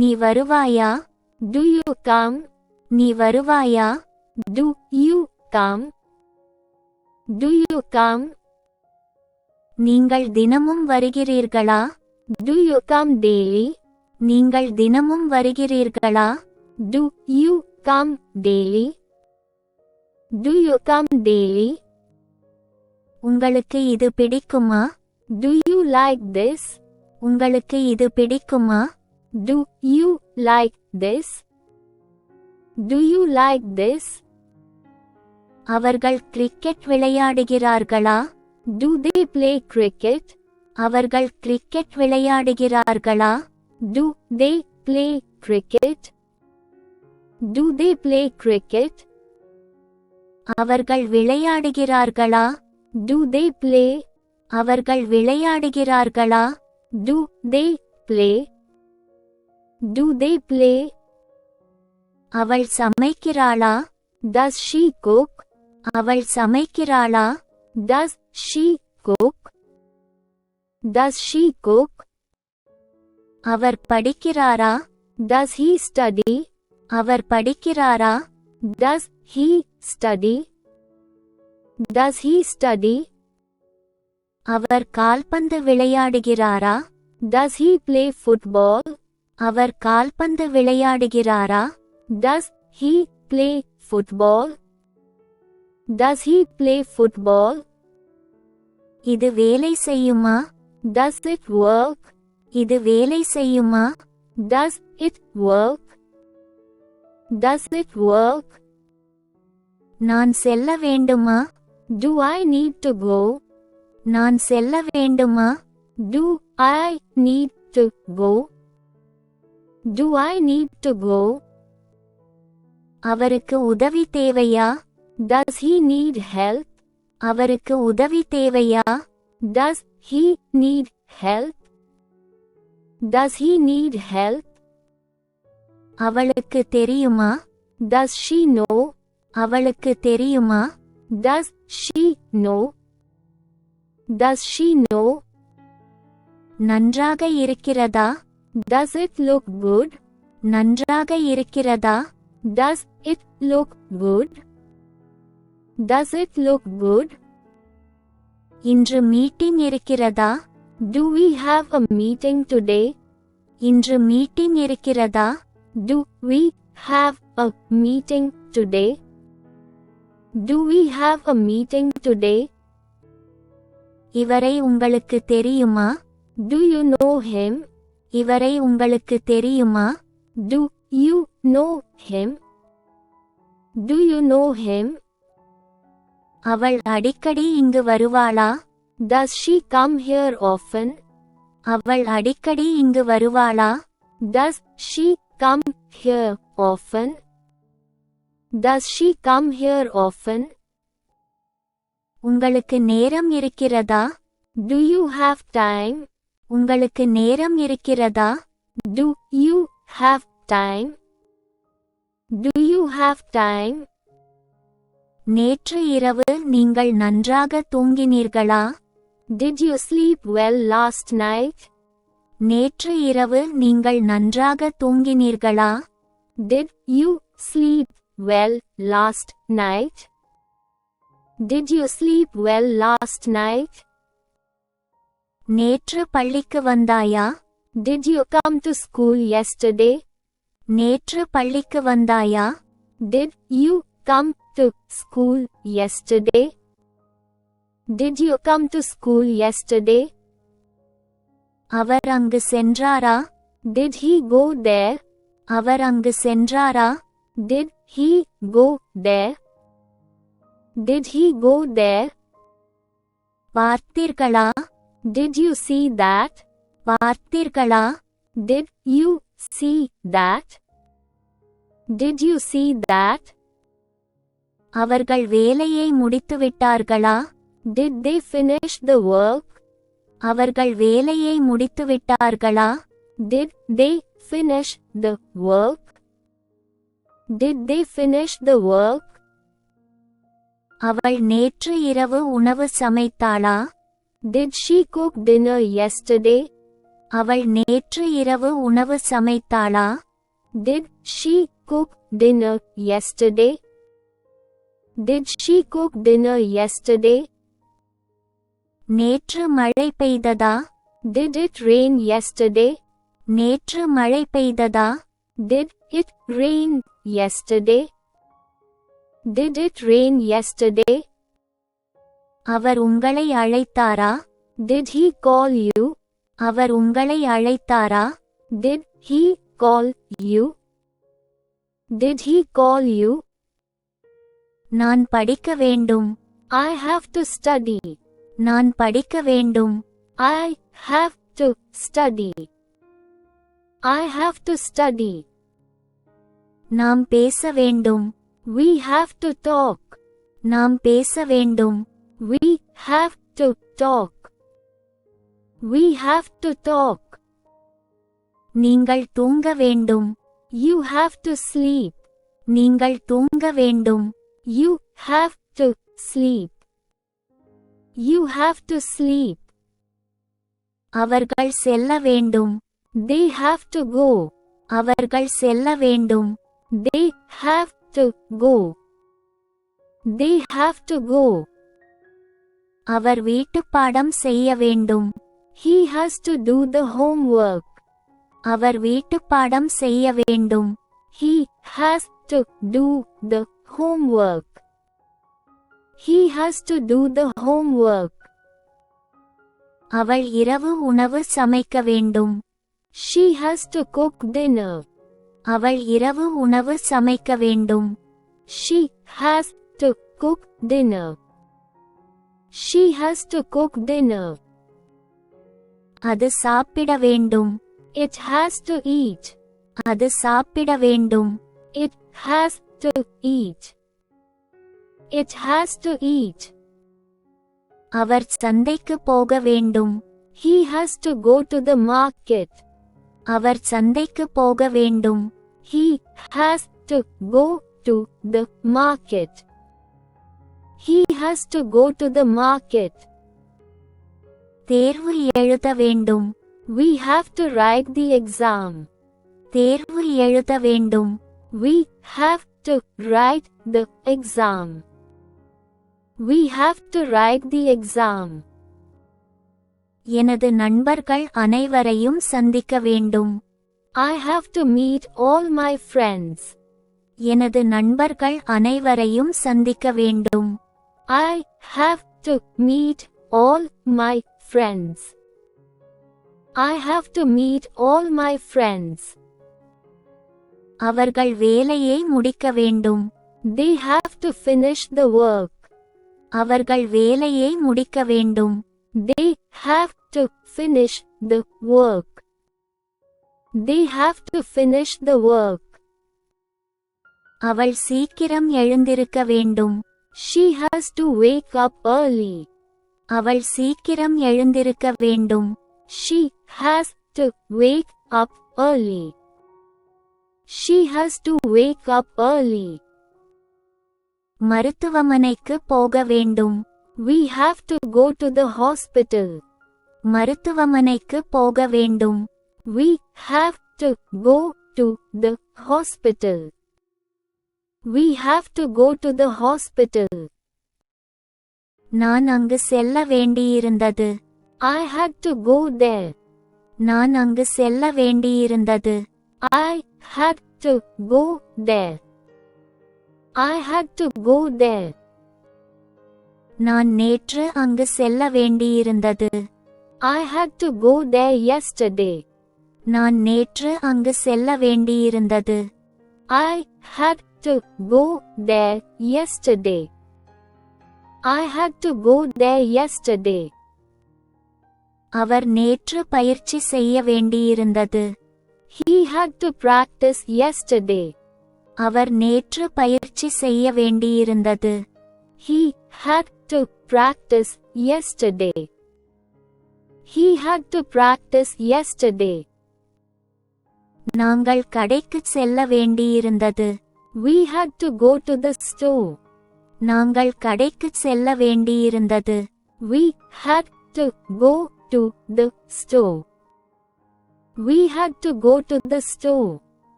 நீ வருவாயா? Do you come? நீ வருவாயா? Do you come? Do you come? நீங்கள் தினமும் வருகிறீர்களா? Do you come daily? நீங்கள் தினமும் வருகிறீர்களா? Do you come daily? Do you come daily? உங்களுக்கு இது பிடிக்குமா? Do you like this? உங்களுக்கு இது பிடிக்குமா? Do you like this? Do you like this? அவர்கள் கிரிக்கெட் விளையாடுகிறார்களா? Do they play cricket? அவர்கள் கிரிக்கெட் விளையாடுகிறார்களா? Do they play cricket? Do they play cricket? அவர்கள் விளையாடுகிறார்களா? Do they play? அவர்கள் விளையாடுகிறார்களா? Do they play? Do they play? அவள் சமைக்கிறாளா? Does she cook? அவள் சமைக்கிறாளா? Does she cook? Does she cook? Our படிக்கிறாரா? Does he study? Our படிக்கிறாரா? Does he study? Does he study? அவர் கால்பந்து விளையாடுகிறாரா? Does he play football? அவர் கால்பந்து விளையாடுகிறாரா? Does he play football? Does he play football? இது வேலை செய்யுமா? Does it work? இது வேலை செய்யுமா? Does it work? Does it work? நான் செல்ல வேண்டுமா? Do I need to go? நான் செல்ல வேண்டுமா? Do I need to go? Do I need to go? அவருக்கு உதவி தேவையா? Does he need help? அவருக்கு உதவி தேவையா? Does he need help? Does he need help? அவளுக்கு தெரியுமா? Does she know? அவளுக்கு தெரியுமா? Does she know? Does she know? நன்றாக இருக்கிறதா? Does it look good? நன்றாக இருக்கிறதா? Does it look good? Does it look good? இன்று மீட்டிங் இருக்கிறதா? Do we have a meeting today? இன்று மீட்டிங் இருக்கிறதா? Do we have a meeting today? Do we have a meeting today? இவரை உங்களுக்கு தெரியுமா? Do you know him? இவரை உங்களுக்கு தெரியுமா? Do you know him? Do you know him? அவள் அடிக்கடி இங்கு வருவாளா? Does she come here often? அவள் அடிக்கடி இங்கு வருவாளா? Does she come here often? Does she come here often? உங்களுக்கு நேரம் இருக்கிறதா? Do you have time? உங்களுக்கு நேரம் இருக்கிறதா? Do you have time? Do you have time? நேற்று இரவு நீங்கள் நன்றாக தூங்கினீர்களா? Did you sleep well last night? நேற்று இரவு நீங்கள் நன்றாக தூங்கினீர்களா? Did you sleep well last night? Did you sleep well last night? நேற்று பள்ளிக்கு வந்தாயா? Did you come to school yesterday? நேற்று பள்ளிக்கு வந்தாயா? Did you come to school yesterday? Did you come to school yesterday? அவர் அங்கு சென்றாரா? Did he go there? அவர் அங்கு சென்றாரா? Did he go there? Did he go there? பார்த்தீர்களா? Did you see that? பார்த்தீர்களா? Did you see that? Did you see that? அவர்கள் வேலையை முடித்துவிட்டார்களா? Did they finish the work? அவர்கள் வேலையை முடித்துவிட்டார்களா? Did they finish the work? Did they finish the work? அவள் நேற்று இரவு உணவு சமைத்தாளா? Did she cook dinner yesterday? அவள் நேற்று இரவு உணவு சமைத்தாளா? Did she cook dinner yesterday? Did she cook dinner yesterday? நேற்று மழை பெய்ததா? Did it rain yesterday? நேற்று மழை பெய்ததா? Did it rain yesterday? Did it rain yesterday? அவர் உங்களை அழைத்தாரா? Did he call you? அவர் உங்களை அழைத்தாரா? Did he call you? Did he call you? நான் படிக்க வேண்டும். I have to study. நான் படிக்க வேண்டும். I have to study. I have to study. நாம் பேச வேண்டும். We have to talk. நாம் பேச வேண்டும். We have to talk. We have to talk. நீங்கள் தூங்க வேண்டும். You have to sleep. நீங்கள் தூங்க வேண்டும். You have to sleep. You have to sleep. அவர்கள் செல்ல வேண்டும். They have to go. அவர்கள் செல்ல வேண்டும். They have to go. They have to go. அவர் வீட்டுப்பாடம் செய்ய வேண்டும். He has to do the homework. அவர் வீட்டுப்பாடம் செய்ய வேண்டும். He has to do the homework. He has to do the homework. அவள் இரவு உணவு சமைக்க வேண்டும். She has to cook dinner. அவள் இரவு உணவு சமைக்க வேண்டும். She has to cook dinner. She has to cook dinner. அது சாப்பிட வேண்டும். It has to eat. அது சாப்பிட வேண்டும். It has to eat. It has to eat. அவர் சந்தைக்கு போக வேண்டும். He has to go to the market. அவர் சந்தைக்கு போக வேண்டும். He has to go to the market. He has to go to the market. தேர்வு எழுத வேண்டும். We have to write the exam. தேர்வு எழுத வேண்டும். We have to write the exam. We have to write the exam. எனது நண்பர்கள் அனைவரையும் சந்திக்க வேண்டும். I have to meet all my friends. எனது நண்பர்கள் அனைவரையும் சந்திக்க வேண்டும். I have to meet all my friends. I have to meet all my friends. அவர்கள் வேலையை முடிக்க வேண்டும். They have to finish the work. அவர்கள் வேலையை முடிக்க வேண்டும். They have to finish the work. They have to finish the work. அவள் சீக்கிரம் எழுந்திருக்க வேண்டும். She has to wake up early. அவள் சீக்கிரம் எழுந்திருக்க வேண்டும். She has to wake up early. She has to wake up early. மருத்துவமனைக்கு போக வேண்டும். We have to go to the hospital. மருத்துவமனைக்கு போக வேண்டும். We have to go to the hospital. We have to go to the hospital. நான் அங்கு செல்ல வேண்டியிருந்தது. I had to go there. நான் அங்கு செல்ல வேண்டியிருந்தது. I had to go there. I had to go there. நான் நேற்று அங்கு செல்ல வேண்டியிருந்தது. I had to go there yesterday. நான் நேற்று அங்கு செல்ல வேண்டியிருந்தது. I had to go there yesterday. I had to go there yesterday. அவர் நேற்று பயிற்சி செய்ய வேண்டியிருந்தது. He had to practice yesterday. அவர் நேற்று பயிற்சி செய்ய வேண்டியிருந்தது. He had to practice yesterday. He had to practice yesterday. நாங்கள் கடைக்கு செல்ல வேண்டியிருந்தது. We had to go to the store. நாங்கள் கடைக்கு செல்ல வேண்டியிருந்தது. We had to go to the store. We had to go to the store.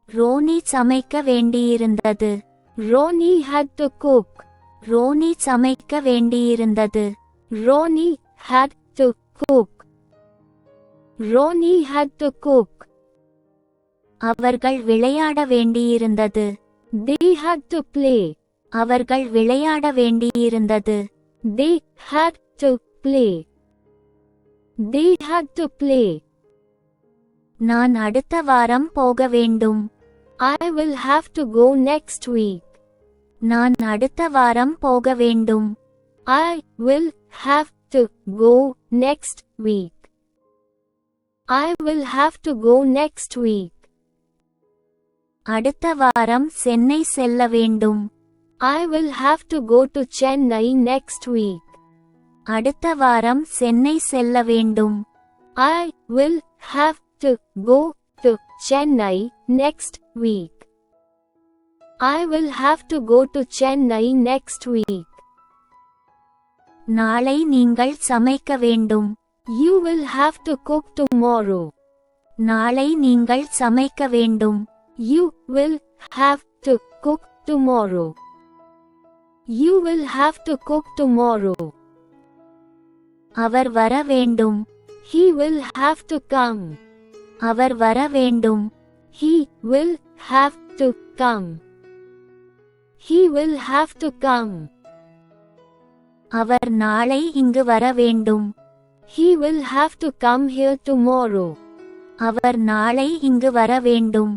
Ronnie சமைக்க வேண்டியிருந்தது. Ronnie had to cook. Ronnie சமைக்க வேண்டியிருந்தது. Ronnie had to cook. Ronnie had to cook. அவர்கள் விளையாட வேண்டியிருந்தது. They had to play. அவர்கள் விளையாட வேண்டியிருந்தது. They had to play. They had to play. நான் அடுத்த வாரம் போக வேண்டும். I will have to go next week. நான் அடுத்த வாரம் போக வேண்டும். I will have to go next week. I will have to go next week. அடுத்த வாரம் சென்னை செல்ல வேண்டும். I will have to go to Chennai next week. அடுத்த வாரம் சென்னை செல்ல வேண்டும். I will have to go to Chennai next week. I will have to go to Chennai next week. நாளை நீங்கள் சமைக்க வேண்டும். You will have to cook tomorrow. நாளை நீங்கள் சமைக்க வேண்டும். You will have to cook tomorrow. You will have to cook tomorrow. அவர் வர வேண்டும். He will have to come. அவர் வர வேண்டும். He will have to come. He will have to come. அவர் நாளை இங்கு வர வேண்டும். He will have to come here tomorrow. அவர் நாளை இங்கு வர வேண்டும்.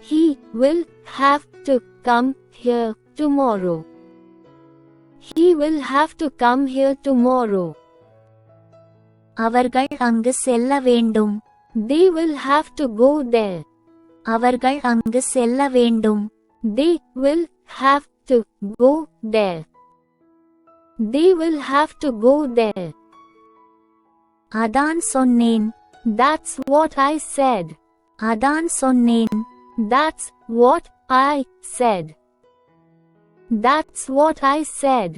He will have to come here tomorrow. He will have to come here tomorrow. அவர்கள் அங்கு செல்ல வேண்டும். They will have to go there. அவர்கள் அங்கு செல்ல வேண்டும். They will have to go there. They will have to go there. அதான் சொன்னேன். That's what I said. அதான் சொன்னேன். That's what I said. That's what I said.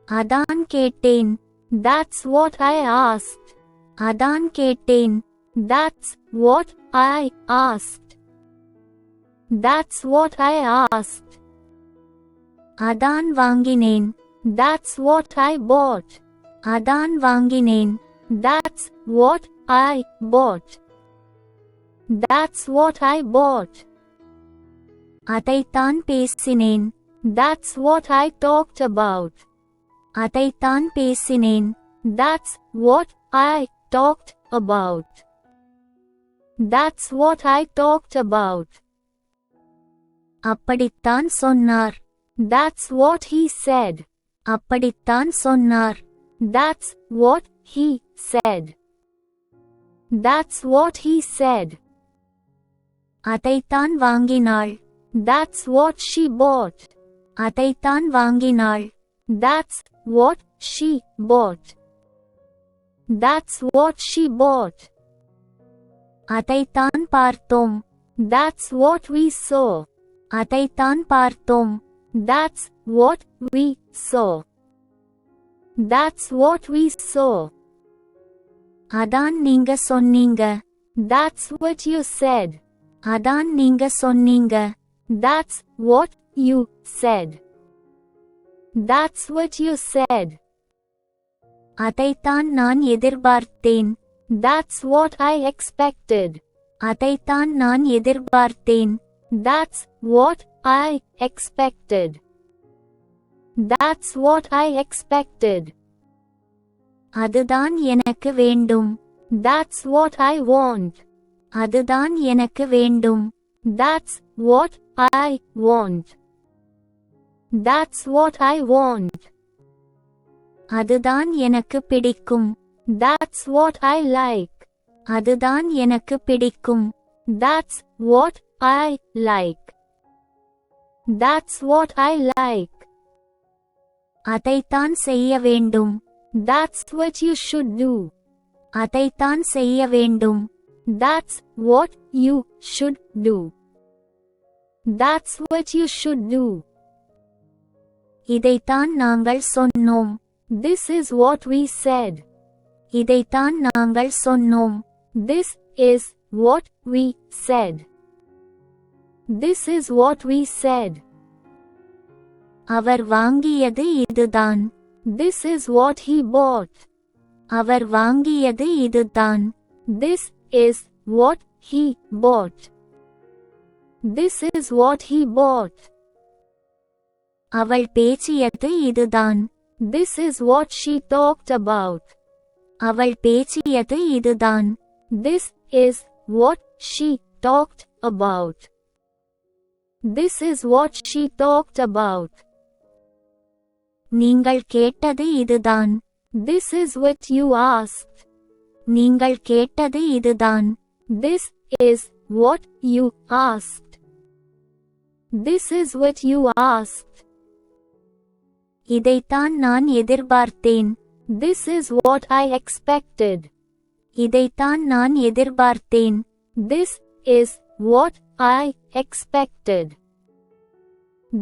அதான் கேட்டேன். That's what I asked. அதான் கேட்டேன். That's what I asked. That's what I asked. அதான் வாங்கினேன். That's what I bought. அதான் வாங்கினேன். That's what I bought. That's what I bought. அதைத்தான் பேசினேன். That's what I talked about. அதைத்தான் பேசினேன். That's what I talked about. That's what I talked about. அப்படித்தான் சொன்னார். That's what he said. அப்படித்தான் சொன்னார். That's what he said. That's what he said. அதைத்தான் வாங்கினாள். That's what she bought. அதைத்தான் வாங்கினாள். That's what she bought. That's what she bought. அதைத்தான் பார்த்தோம். That's what we saw. அதைத்தான் பார்த்தோம். That's what we saw. That's what we saw. அதான் நீங்க சொன்னீங்க. That's what you said. அதான் நீங்க சொன்னீங்க. That's what you said. That's what you said. அதைத்தான் நான் எதிர்பார்த்தேன். That's what I expected. அதைத்தான் நான் எதிர்பார்த்தேன். That's what I expected. That's what I expected. அதுதான் எனக்கு வேண்டும். That's what I want. அதுதான் எனக்கு வேண்டும். That's what I want. That's what I want. அதுதான் எனக்கு பிடிக்கும். That's what I like. அதுதான் எனக்கு பிடிக்கும். That's what I like. That's what I like. அதைத்தான் செய்ய வேண்டும். That's what you should do. அதைத்தான் செய்ய வேண்டும். That's what you should do. That's what you should do. இதைத்தான் நாங்கள் சொன்னோம். This is what we said. இதைத்தான் நாங்கள் சொன்னோம். This is what we said. This is what we said. அவர் வாங்கியது இதுதான். This is what he bought. அவர் வாங்கியது இதுதான். This is what he bought. This is what he bought. அவள் பேசியது இதுதான். This is what she talked about. அவள் பேசியது இதுதான். This is what she talked about. This is what she talked about. நீங்கள் கேட்டது இதுதான். This is what you asked. நீங்கள் கேட்டது இதுதான். This is what you asked. This is what you asked. இதைத்தான் நான் எதிர்பார்த்தேன். This is what I expected. இதைத்தான் நான் எதிர்பார்த்தேன். This is what I expected.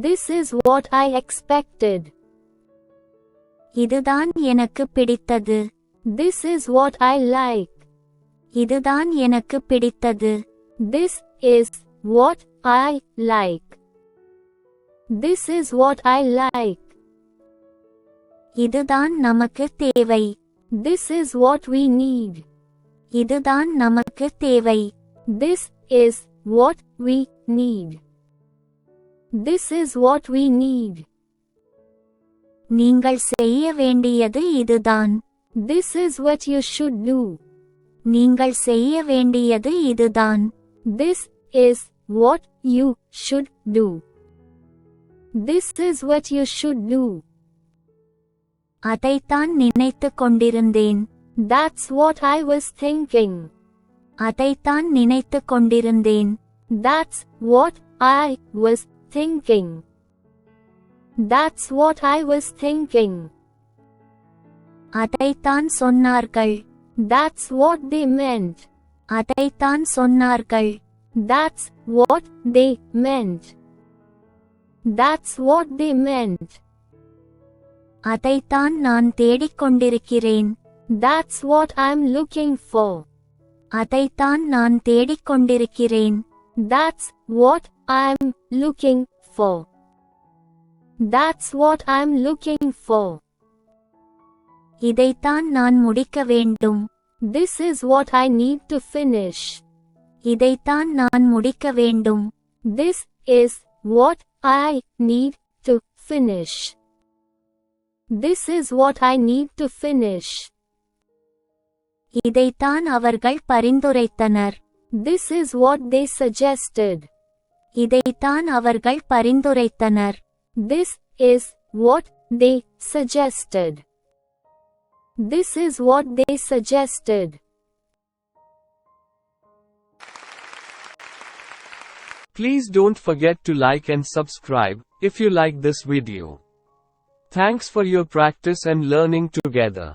This is what I expected. இதுதான் எனக்கு பிடித்தது. This is what I like. இதுதான் எனக்கு பிடித்தது. This is what I like. This is what I like. இதுதான் நமக்கு தேவை. This is what we need. இதுதான் நமக்கு தேவை. This is what we need. This is what we need. நீங்கள் செய்ய வேண்டியது இதுதான். This is what you should do. நீங்கள் செய்ய வேண்டியது இதுதான். This is what you should do. This is what you should do. அதைத்தான் நினைத்துக் கொண்டிருந்தேன். That's what I was thinking. அதைத்தான் நினைத்துக் கொண்டிருந்தேன். That's what I was thinking. That's what I was thinking. அதைத்தான் சொன்னார்கள். That's what they meant. அதைத்தான் சொன்னார்கள். That's what they meant. That's what they meant. அதைத்தான் நான் தேடிக்கொண்டிருக்கிறேன். That's what I'm looking for. அதைத்தான் நான் தேடிக்கொண்டிருக்கிறேன். That's what I'm looking for. That's what I'm looking for. இதைத்தான் நான் முடிக்க வேண்டும். This is what I need to finish. இதைத்தான் நான் முடிக்க வேண்டும். This is what I need to finish. This is what I need to finish. இதைத்தான் அவர்கள் பரிந்துரைத்தனர். This is what they suggested. இதைத்தான் அவர்கள் பரிந்துரைத்தனர். This is what they suggested. This is what they suggested. Please don't forget to like and subscribe if you like this video. Thanks for your practice and learning together.